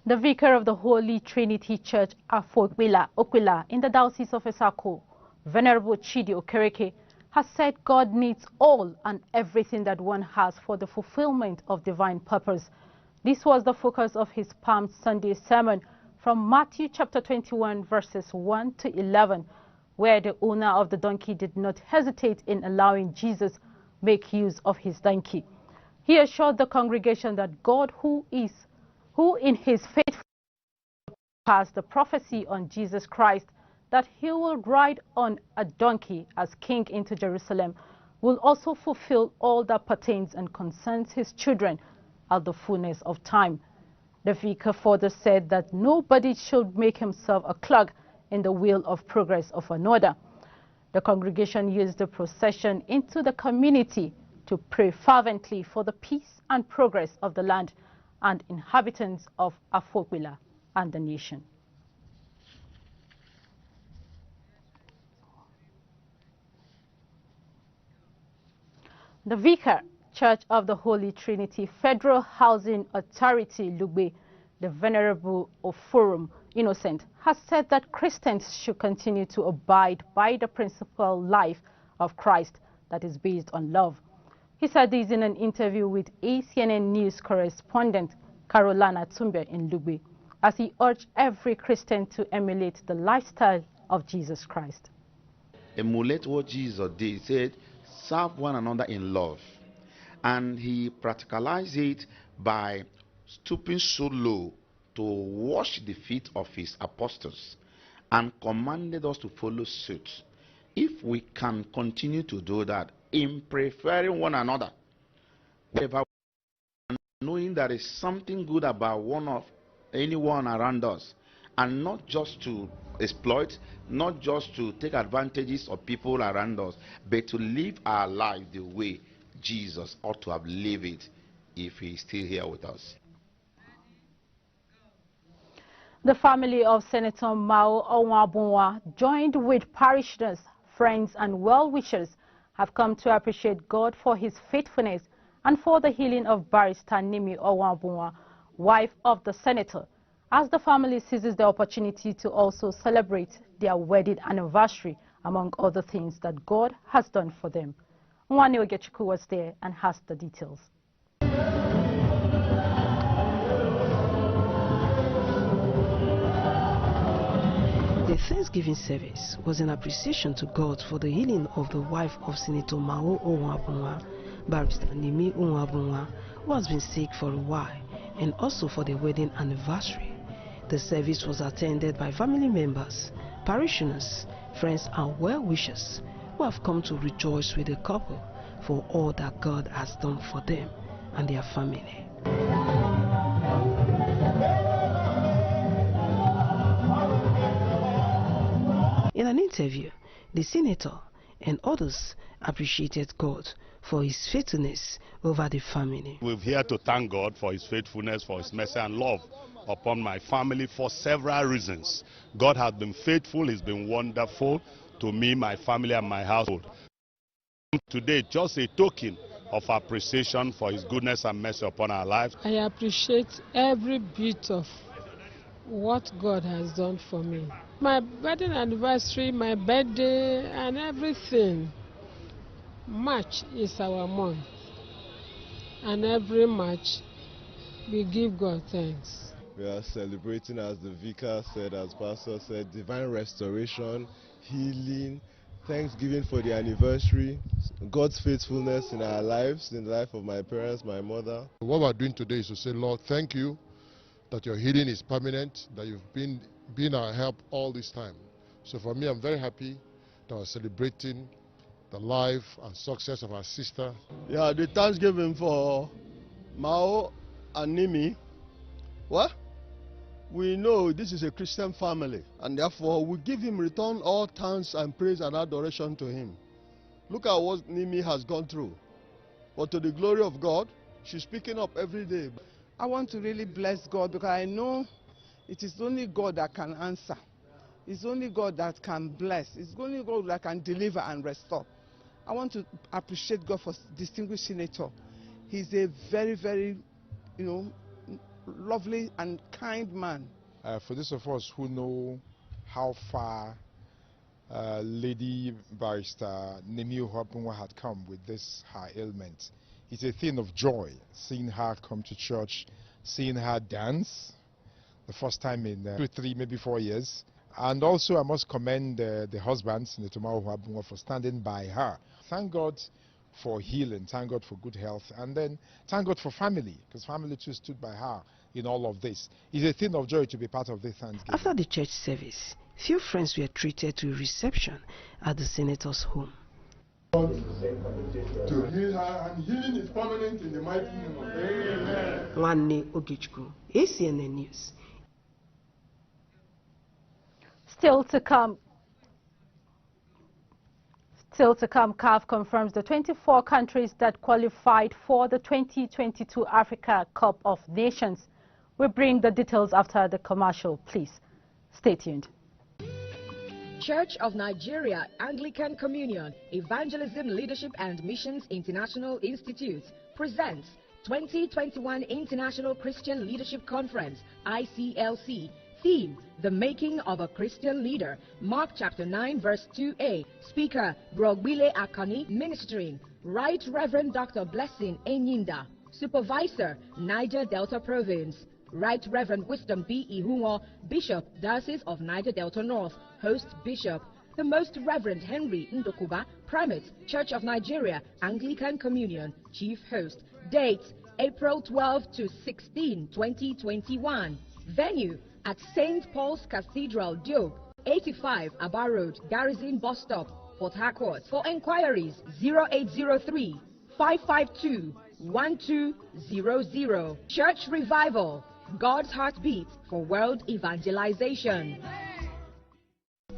The vicar of the Holy Trinity Church Okwila in the Diocese of Esako, Venerable Chidi Okereke, has said God needs all and everything that one has for the fulfillment of divine purpose. This was the focus of his Palm Sunday sermon from Matthew chapter 21 verses 1 to 11, where the owner of the donkey did not hesitate in allowing Jesus make use of his donkey. He assured the congregation that God, who in his faithfulness passed the prophecy on Jesus Christ that he will ride on a donkey as king into Jerusalem, will also fulfill all that pertains and concerns his children at the fullness of time. The vicar further said that nobody should make himself a clog in the wheel of progress of another. The congregation used the procession into the community to pray fervently for the peace and progress of the land and inhabitants of Afokwila and the nation. The Vicar, Church of the Holy Trinity Federal Housing Authority, Lugbe, the Venerable Oforum Innocent, has said that Christians should continue to abide by the principal life of Christ that is based on love. He said this in an interview with Acnn News correspondent Carolina Tumbe in Lugbe, as he urged every Christian to emulate the lifestyle of Jesus Christ. Emulate what Jesus did. He said, serve one another in love. And he practicalized it by stooping so low to wash the feet of his apostles and commanded us to follow suit. If we can continue to do that in preferring one another, knowing there is something good about anyone around us, and not just to exploit, not just to take advantages of people around us, but to live our life the way Jesus ought to have lived it if he is still here with us. The family of Senator Mao Onwabunwa, joined with parishioners, friends and well-wishers, have come to appreciate God for his faithfulness and for the healing of Barrister Nimi Onwabunwa, wife of the senator, as the family seizes the opportunity to also celebrate their wedding anniversary, among other things that God has done for them. Nwani Ogechuku was there and has the details. The Thanksgiving service was an appreciation to God for the healing of the wife of Senator Mao Onwabunwa, Barrister Nimi Onwabunwa, who has been sick for a while, and also for the wedding anniversary. The service was attended by family members, parishioners, friends and well-wishers who have come to rejoice with the couple for all that God has done for them and their family. In an interview, the senator and others appreciated God for his faithfulness over the family. We're here to thank God for his faithfulness, for his mercy and love upon my family for several reasons. God has been faithful, he's been wonderful to me, my family and my household. Today, just a token of appreciation for his goodness and mercy upon our lives. I appreciate every bit of what God has done for me. My wedding anniversary, my birthday and everything. March is our month, and every March we give God thanks. We are celebrating, as the vicar said, as pastor said, divine restoration, healing, thanksgiving for the anniversary, God's faithfulness in our lives, in the life of my parents, my mother. What we're doing today is to say, Lord, thank you that your healing is permanent, that you've been our help all this time. So for me, I'm very happy that we're celebrating the life and success of our sister. Yeah, the Thanksgiving for Mao and Nimi. What? We know this is a Christian family, and therefore we give him return all thanks and praise and adoration to him. Look at what Nimi has gone through. But to the glory of God, she's picking up every day. I want to really bless God because I know it is only God that can answer. It's only God that can bless. It's only God that can deliver and restore. I want to appreciate God for distinguished senator. He's a very, very, lovely and kind man. For those of us who know how far Lady Barrister Nemi Ohapunwa had come with this her ailment, it's a thing of joy seeing her come to church, seeing her dance the first time in 2, 3, maybe 4 years. And also I must commend the husbands, Netomawo Ohapunwa, for standing by her. Thank God for healing, thank God for good health, and then thank God for family, because family too stood by her in all of this. It's a thing of joy to be part of this Thanksgiving. After the church service, few friends were treated to a reception at the senator's home. To heal her, and healing is permanent in the mighty name of Amen. Nwanne Ogechukwu, Acnn News. Still to come, CAF confirms the 24 countries that qualified for the 2022 Africa Cup of Nations. We bring the details after the commercial. Please stay tuned. Church of Nigeria Anglican Communion Evangelism Leadership and Missions International Institute presents 2021 International Christian Leadership Conference, ICLC. Theme: The Making of a Christian Leader. Mark chapter 9 verse 2a. Speaker: Brogbile Akani. Ministering: Right Reverend Dr. Blessing Enyinda. Supervisor: Niger Delta Province. Right Reverend Wisdom B. Ihunwo, Bishop, Diocese of Niger Delta North. Host Bishop: the Most Reverend Henry Ndokuba, Primate, Church of Nigeria Anglican Communion. Chief Host. Date: April 12 to 16, 2021. Venue: at St. Paul's Cathedral, Diob, 85 Aba Road, Garrison Bus Stop, Port Harcourt. For enquiries, 0803 552 1200. Church Revival, God's Heartbeat for World Evangelization.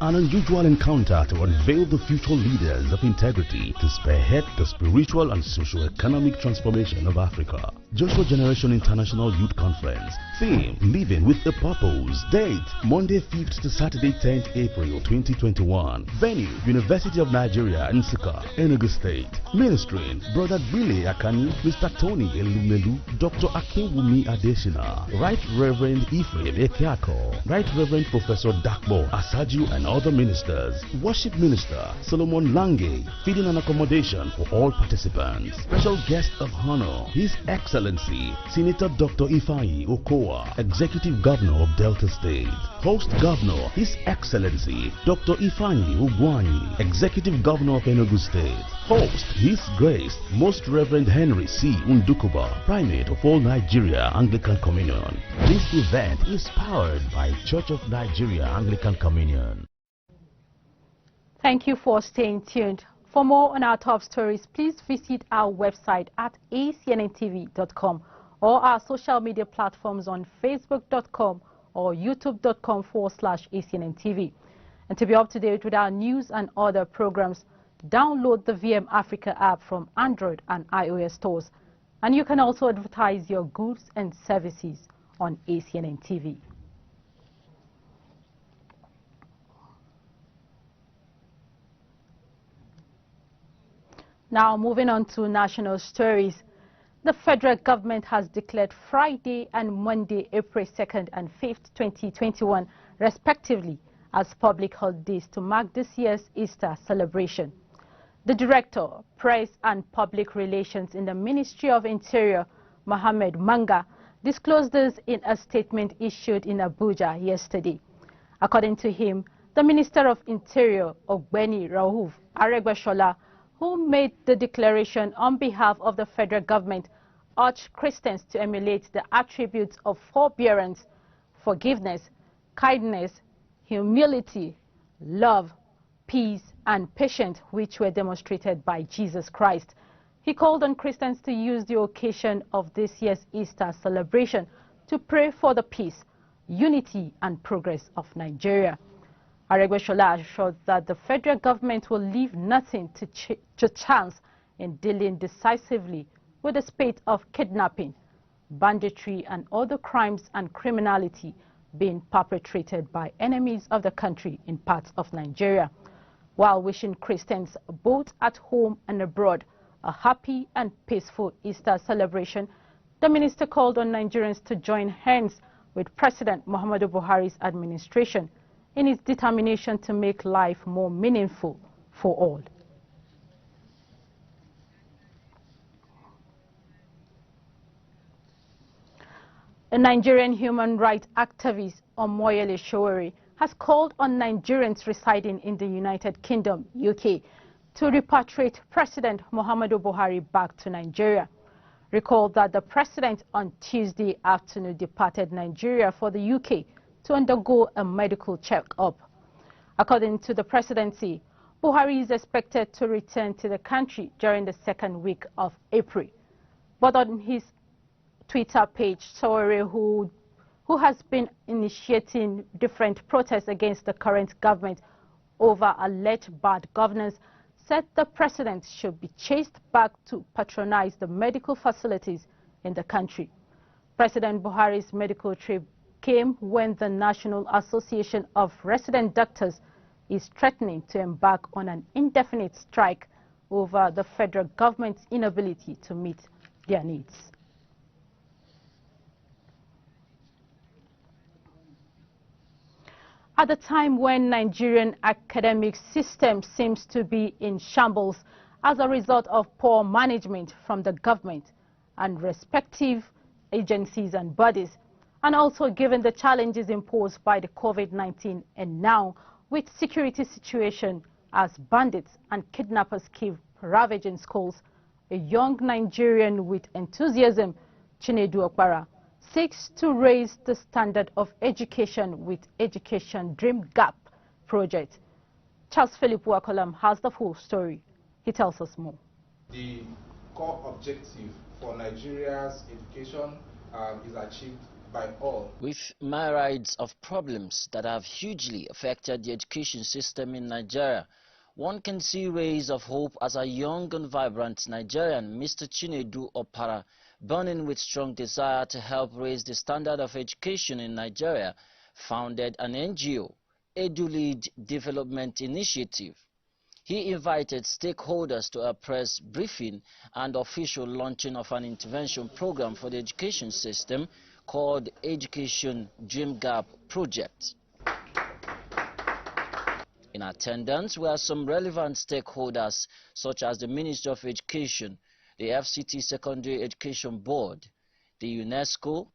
An unusual encounter to unveil the future leaders of integrity to spearhead the spiritual and socio-economic transformation of Africa. Joshua Generation International Youth Conference. Theme: Living with a Purpose. Date: Monday 5th to Saturday 10th April 2021. Venue: University of Nigeria, Nsukka, Enugu State. Ministering: Brother Billy Akani, Mr. Tony Elumelu, Dr. Akinwumi Adesina, Right Reverend Ephraim Ekeako, Right Reverend Professor Dakbo Asaju, and other ministers. Worship Minister Solomon Lange. Feeding and accommodation for all participants. Special guest of honor: His Excellency Senator Dr. Ifeanyi Okowa, Executive Governor of Delta State. Host Governor: His Excellency Dr. Ifeanyi Ugwuanyi, Executive Governor of Enugu State. Host: His Grace Most Reverend Henry C. Ndukuba, Primate of all Nigeria Anglican Communion. This event is powered by Church of Nigeria Anglican Communion. Thank you for staying tuned. For more on our top stories, please visit our website at acnntv.com or our social media platforms on facebook.com or youtube.com/acnntv. And to be up to date with our news and other programs, download the VM Africa app from Android and iOS stores. And you can also advertise your goods and services on ACNN TV. Now moving on to national stories. The federal government has declared Friday and Monday, April 2nd and 5th, 2021, respectively, as public holidays to mark this year's Easter celebration. The Director, Press and Public Relations in the Ministry of Interior, Mohammed Manga, disclosed this in a statement issued in Abuja yesterday. According to him, the Minister of Interior, Ogbeni Rauf Aregbesola, who made the declaration on behalf of the federal government, urged Christians to emulate the attributes of forbearance, forgiveness, kindness, humility, love, peace, and patience, which were demonstrated by Jesus Christ. He called on Christians to use the occasion of this year's Easter celebration to pray for the peace, unity, and progress of Nigeria. Aregbesola assured that the federal government will leave nothing to chance in dealing decisively with the spate of kidnapping, banditry, and other crimes and criminality being perpetrated by enemies of the country in parts of Nigeria, while wishing Christians both at home and abroad a happy and peaceful Easter celebration. The minister called on Nigerians to join hands with President Muhammadu Buhari's administration in its determination to make life more meaningful for all. A Nigerian human rights activist, Omoyele Sowore, has called on Nigerians residing in the United Kingdom, UK, to repatriate President Muhammadu Buhari back to Nigeria. Recall that the president on Tuesday afternoon departed Nigeria for the UK to undergo a medical check-up. According to the presidency, Buhari is expected to return to the country during the second week of April. But on his Twitter page, Sowore, who has been initiating different protests against the current government over alleged bad governance, said the president should be chased back to patronize the medical facilities in the country. President Buhari's medical trip came when the National Association of Resident Doctors is threatening to embark on an indefinite strike over the federal government's inability to meet their needs. At a time when Nigerian academic system seems to be in shambles as a result of poor management from the government and respective agencies and bodies, and also given the challenges imposed by the COVID-19 and now with security situation as bandits and kidnappers keep ravaging schools, a young Nigerian with enthusiasm, Chinedu Okpara, seeks to raise the standard of education with Education Dream Gap project. Charles Philip Wakolam has the full story. He tells us more. The core objective for Nigeria's education is achieved by all. With myriads of problems that have hugely affected the education system in Nigeria, one can see rays of hope as a young and vibrant Nigerian, Mr. Chinedu Okpara, burning with strong desire to help raise the standard of education in Nigeria, founded an NGO, EduLead Development Initiative. He invited stakeholders to a press briefing and official launching of an intervention program for the education system called Education Dream Gap Project. In attendance were some relevant stakeholders such as the Ministry of Education, the FCT Secondary Education Board, the UNESCO,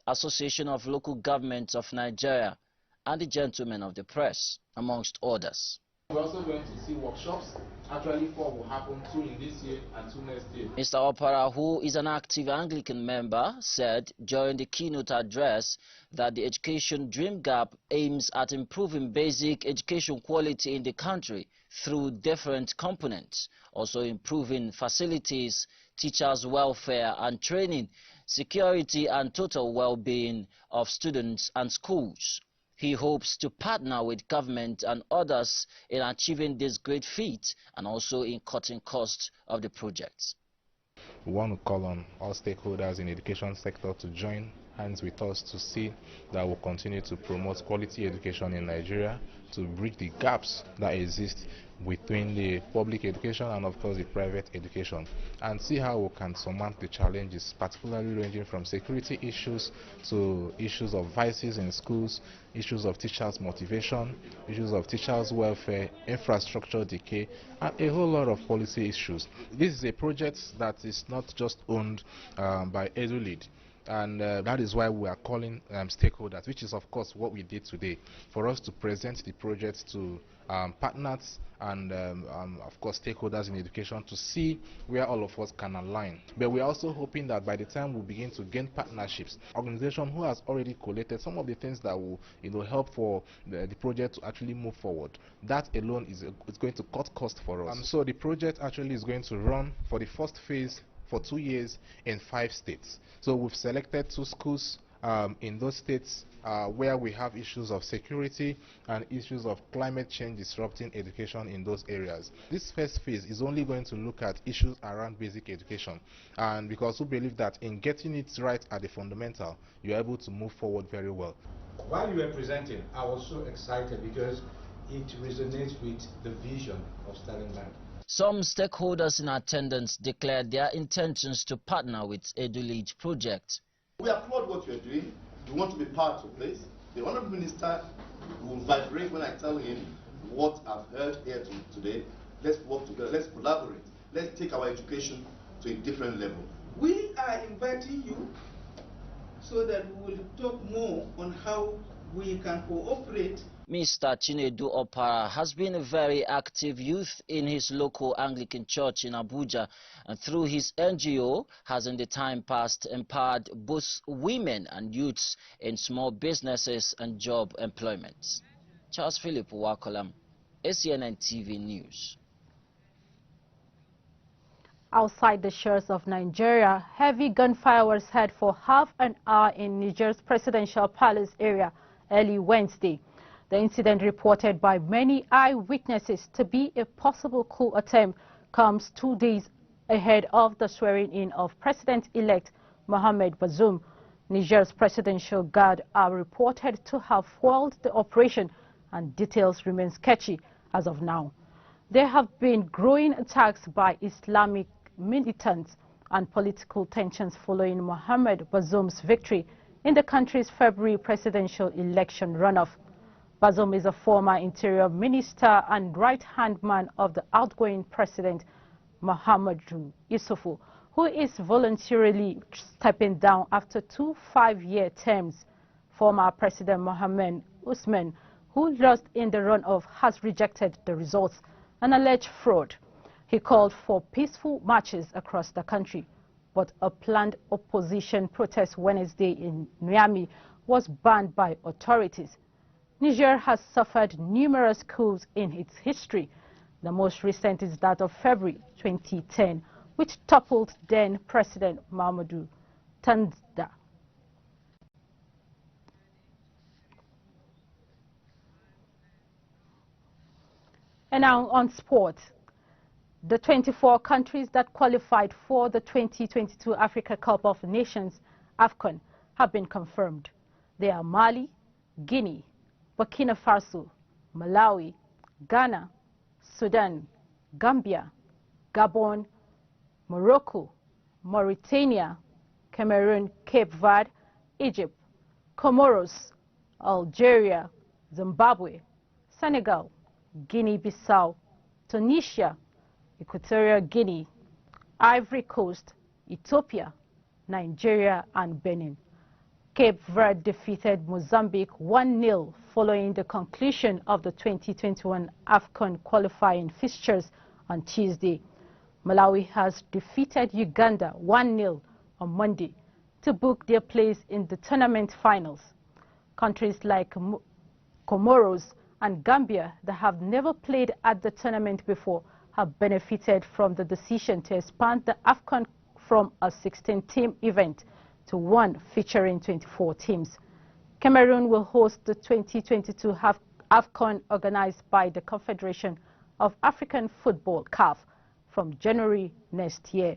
Association of Local Governments of Nigeria, and the Gentlemen of the Press, amongst others. We're also going to see workshops. Actually, 4 will happen, 2 in this year and 2 next year. Mr. Okpara, who is an active Anglican member, said during the keynote address that the Education Dream Gap aims at improving basic education quality in the country through different components, also improving facilities, teachers' welfare and training, security and total well-being of students and schools. He hopes to partner with government and others in achieving this great feat and also in cutting costs of the projects. We want to call on all stakeholders in the education sector to join hands with us to see that we'll continue to promote quality education in Nigeria, to bridge the gaps that exist between the public education and of course the private education, and see how we can surmount the challenges, particularly ranging from security issues to issues of vices in schools, issues of teachers' motivation, issues of teachers' welfare, infrastructure decay, and a whole lot of policy issues. This is a project that is not just owned by EduLead. And that is why we are calling stakeholders, which is of course what we did today, for us to present the project to partners and of course stakeholders in education to see where all of us can align. But we are also hoping that by the time we begin to gain partnerships, organizations who has already collated some of the things that will help for the project to actually move forward, that alone is going to cut cost for us. So the project actually is going to run for the first phase for 2 years in 5 states. So we've selected 2 schools in those states where we have issues of security and issues of climate change disrupting education in those areas. This first phase is only going to look at issues around basic education, and because we believe that in getting it right at the fundamental, you're able to move forward very well. While you were presenting, I was so excited because it resonates with the vision of Starling Land. Some stakeholders in attendance declared their intentions to partner with EduLead project. We applaud what you're doing. We want to be part of this. The Honourable Minister will vibrate when I tell him what I've heard here today. Let's work together. Let's collaborate. Let's take our education to a different level. We are inviting you so that we will talk more on how we can cooperate. Mr. Chinedu Opara has been a very active youth in his local Anglican church in Abuja, and through his NGO has in the time past empowered both women and youths in small businesses and job employment. Charles Philip Wakolam, Acnn TV News. Outside the shores of Nigeria, heavy gunfire was heard for half an hour in Niger's presidential palace area early Wednesday. The incident, reported by many eyewitnesses to be a possible coup attempt, comes 2 days ahead of the swearing-in of President-elect Mohamed Bazoum. Niger's presidential guard are reported to have foiled the operation, and details remain sketchy as of now. There have been growing attacks by Islamic militants and political tensions following Mohamed Bazoum's victory in the country's February presidential election runoff. Bazoum is a former interior minister and right-hand man of the outgoing president, Mahamadou Issoufou, who is voluntarily stepping down after 2 5-year terms. Former President Mohamed Usman, who lost in the runoff, has rejected the results and alleged fraud. He called for peaceful marches across the country, but a planned opposition protest Wednesday in Niamey was banned by authorities. Niger has suffered numerous coups in its history. The most recent is that of February 2010, which toppled then President Mamadou Tanda. And now on sport. The 24 countries that qualified for the 2022 Africa Cup of Nations, AFCON, have been confirmed. They are Mali, Guinea, Burkina Faso, Malawi, Ghana, Sudan, Gambia, Gabon, Morocco, Mauritania, Cameroon, Cape Verde, Egypt, Comoros, Algeria, Zimbabwe, Senegal, Guinea-Bissau, Tunisia, Equatorial Guinea, Ivory Coast, Ethiopia, Nigeria, and Benin. Cape Verde defeated Mozambique 1-0 following the conclusion of the 2021 AFCON qualifying fixtures on Tuesday. Malawi has defeated Uganda 1-0 on Monday to book their place in the tournament finals. Countries like Comoros and Gambia that have never played at the tournament before have benefited from the decision to expand the AFCON from a 16-team event to one featuring 24 teams. Cameroon will host the 2022 AFCON organized by the Confederation of African Football, CAF, from January next year.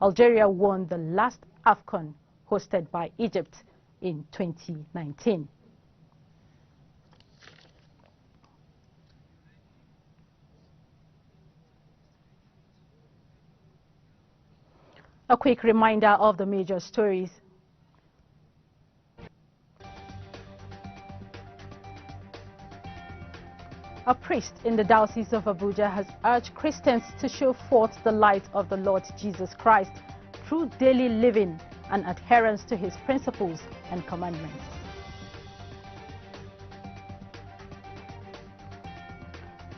Algeria won the last AFCON hosted by Egypt in 2019. A quick reminder of the major stories. A priest in the Diocese of Abuja has urged Christians to show forth the light of the Lord Jesus Christ through daily living and adherence to his principles and commandments.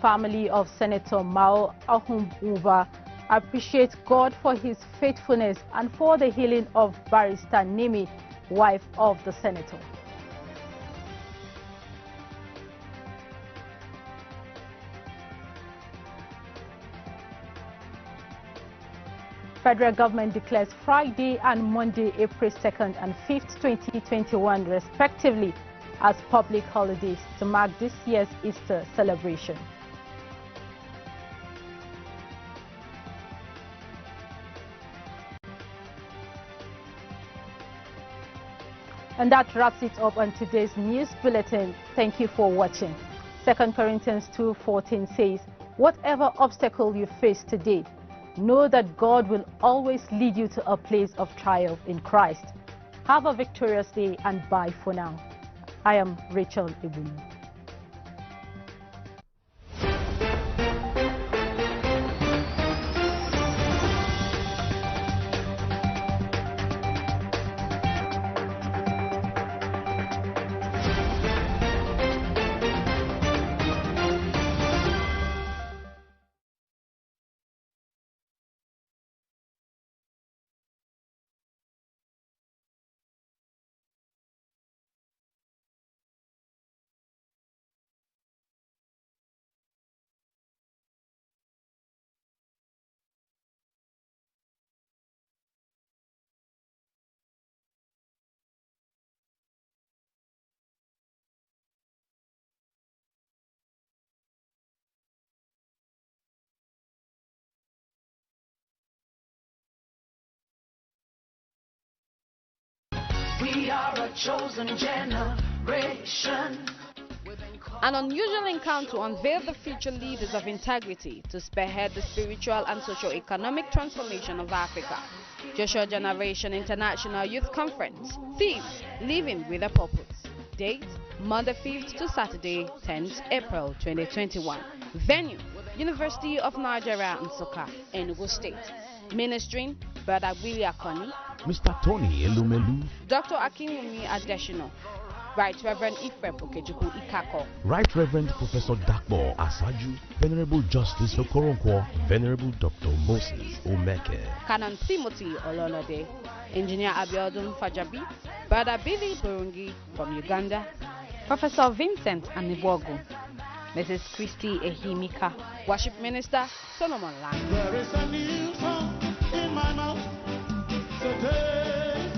Family of Senator Mao Ahumbuba appreciates God for his faithfulness and for the healing of Barrister Nimi, wife of the senator. Federal government declares Friday and Monday, April 2nd and 5th, 2021, respectively, as public holidays to mark this year's Easter celebration. And that wraps it up on today's news bulletin. Thank you for watching. 2 Corinthians 2:14 says, Whatever obstacle you face today, know that God will always lead you to a place of triumph in Christ. Have a victorious day and bye for now. I am Rachel Ibunu. We are a chosen generation. An unusual encounter to unveil the future leaders of integrity to spearhead the spiritual and socio-economic transformation of Africa. Joshua Generation International Youth Conference. Theme, Living with a Purpose. Date, Monday 5th to Saturday 10th April 2021. Venue, University of Nigeria, Nsukka, Enugu State. Ministering, Brother Willie Akoni, Mr. Tony Elumelu, Dr. Acnn Adeshino, Right Reverend Ifrem Okechukwu Ikako, Right Reverend Professor Dakbo Asaju, Venerable Justice Okoronkwo, Venerable Dr. Moses Omeke, Canon Timothy Ololade, Engineer Abiodun Fajabi, Brother Billy Burungi from Uganda, Professor Vincent Anibogu, Mrs. Christy Ehimika, Worship Minister Solomon Lang. There is a new song in my mouth today.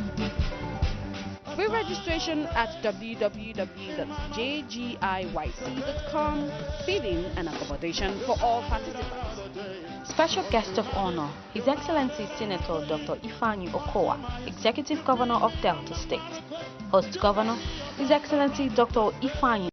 Free registration at www.jgiyc.com. Feeding and accommodation for all participants. Special guest of honor, His Excellency Senator Dr. Ifeanyi Okowa, Executive Governor of Delta State. Host Governor, His Excellency Dr. Ifeanyi